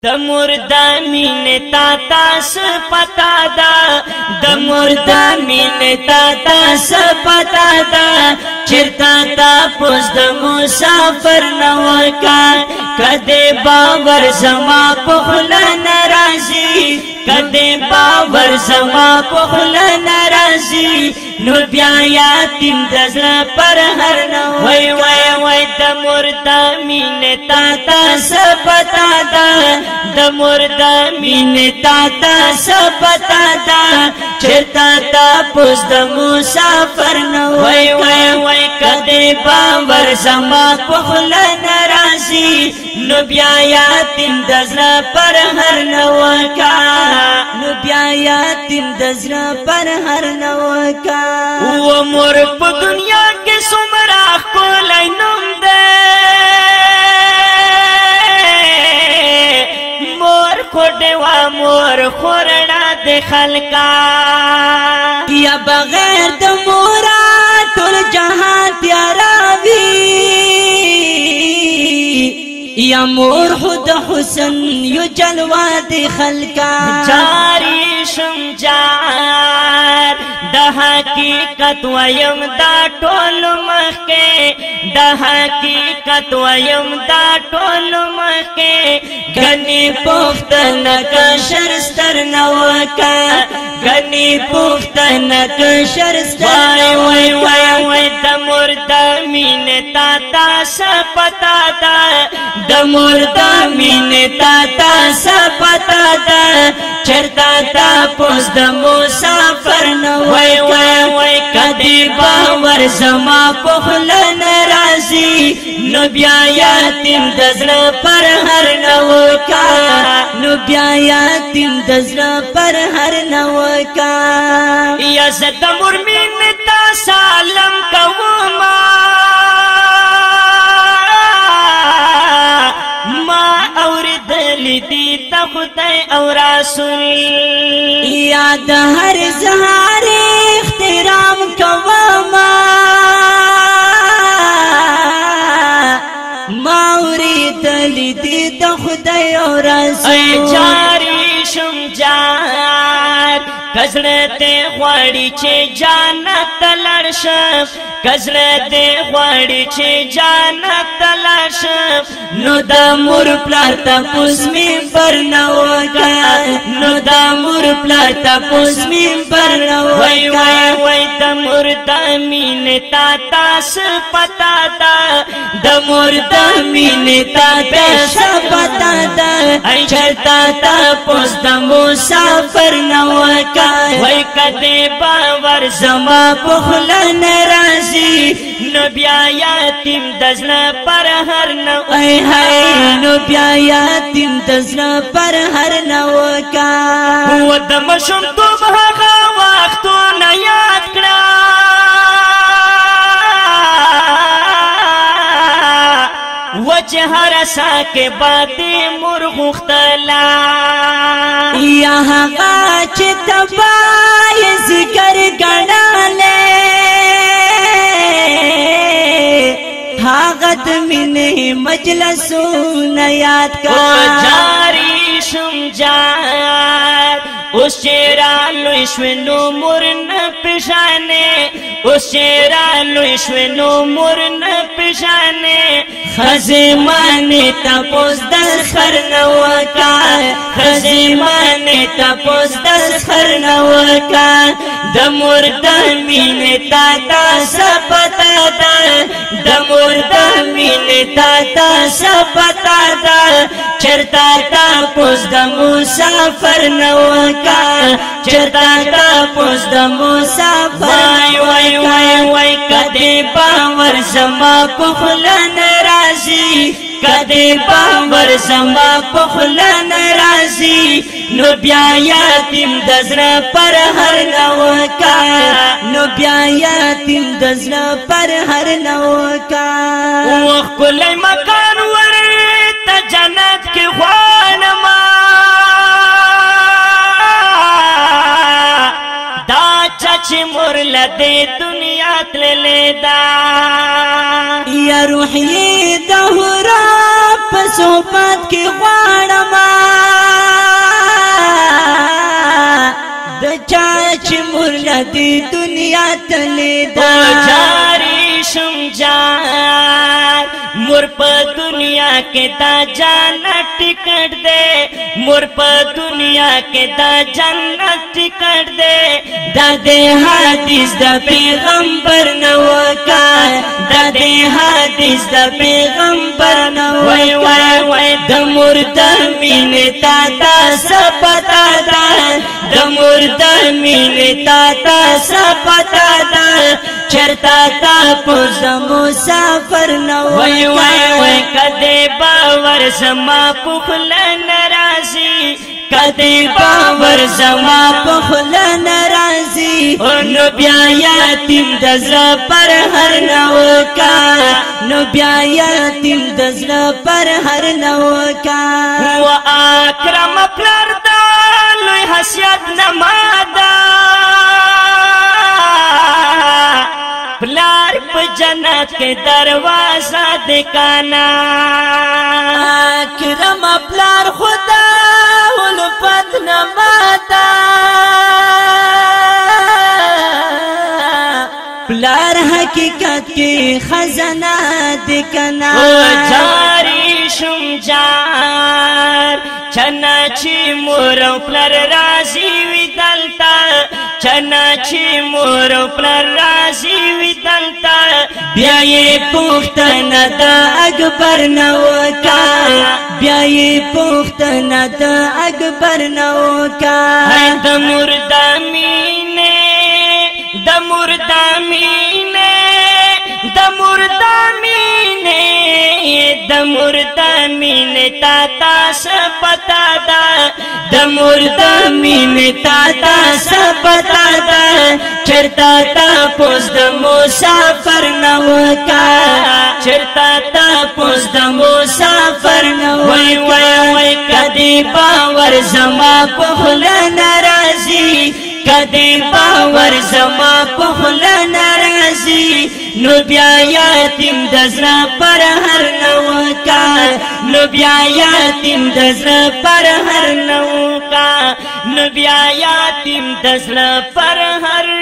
د مردا مینې تا څه پتا ده د مردا مینې تا څه پتا ده چرته تاسو د مسافر نه وکا کده باور زما په خله ناراضي کده باور زما په خله ناراضي نو بیا یتیم د زړه پر هر نه وای وای وای د مردا مینې تا څه پتا ده د مردا مینې تا څه پتا ده چرته تاسو د مسافر نه وای وای وای کده باور زما په خله ناراضي نو بیا یتیم د زړه پر هر نه وکا نو بیا یتیم د زړه پر هر نه وکا و مور په دنیا کې څومره ښکلی نوم دی مور خو ډېوه مور خو رڼا د خلکا یا بغیر د موره ټول جهان تیاره وي یا مور خود حسن یو جلوه د خلکا جاری شم جار د حقیقت ویم دا ټول مخکې د حقیقت ویم دا ټول مخکې غني پختنه که شرستر نه وکا غني پختنه که شرستر وای وای وای د مردا مینې تا څه پتا ده د مردا مینې تا څه پتا ده چرته تاسو د مسافر نه وای وای وای کدی باور زما په خله ناراضي نو بیا یتیم د زړه پر هر نه وکا نو بیا یتیم د زړه پر هر نه وکا یا زه د مور مینې تا سلام کوما دی تا خدای او رسول یا د هر زهار احترام کوما ما اوریدل دی تا خدای او رسول ای جاری شم جار کزړه ته غواړي چې جنت لړ شم کزړه ته غواړي چې جنت لړ شم نو د مور پلار تاسو می پر نه وکا نو د مور پلار تاسو می پر نه وای وای وای د مردا مینې تا څه پتا ده د مردا مینې تا څه پتا ده چرته تاسو د مسافر نه وکا وای کده باور زما په خله ناراضي نو بیا یتیم د زړه پر هر نه وای هاي نو بیا یتیم د زړه پر هر نه وکا و د مشم توب هغه وختونه یاد کړه وچه هر ساکه باتی مرغختلا یا هغه چې تبای ذکر ګڼاله هغه د مینې مجلسونه یاد کا جاری شم جار اوس چیرې لوی شونو مور نه پېژانې اوس چیرې لوی شونو مور نه پېژانې خزمانه تاسو د خر نه وکا خزمانه تاسو د خر نه وکا د مردا مینې تا څه پتا ده د مردا مینې تا څه پتا ده چرته تاسو د مسافر نه وکا چرته تاسو د مسافر وای وای وای کدی باور زما په خله ناراضي کدی باور زما په خله ناراضي نو بیا یتیم د زړه پر هر نه وکا نو بیا یتیم د زړه پر هر نه وکا وخلای مکان ور ته جنت کې غوانما دا چې مور لدې دنیا تللې دا یا روحي دهرا په صحبت کې غواړم دی دنیا تلی دا جاری شم جان مور پا دنیا کے دا جانت ٹکٹ دے مور پا دنیا کے دا جنت ٹکٹ دے دا دے حدیث دا پیغمبر نوکا دا دے حدیث دا پیغمبر نوکا دا مرد مین تا تا سپتا دا دا مرد مین تا تا سپتا دا چرتا تا پوز مسافر نوکا وی کدے باور زما پخل نرازی کدے باور زما پخل نرازی نو بیا یتیم دزر پر ہر نوکا نو بیا یتیم دزر پر ہر نوکا و اکرم پلر دا لوی حسیت نمادا پلار پا جنت کے دروازہ دکانا اکرم پلار خدا الفت نمادا پلار حقیقت کی خزانہ دکانا جاری شم جار چناچی مورو پلر رازی وی دلتا چناچی مورو پلر رازی وی دلتا بیائی پوختن دا اکبر نوکا بیائی پوختن دا اکبر نوکا دا مردامین دا مردامین دا مردامین دا مردامین تا تا سپتا دا دا مردامین تا تا سپتا دا چرتا تا پوز دا مسافر نوکا چرتا تا پوز دا مسافر نوکا وی کدی باور زما پخل نرازی کدی باور زما پخل نرازی نو بیا یتیم دزر پر ہر نوکا نو بیا یتیم دزر پر ہر نوکا نو بیا یتیم دزر پر ہر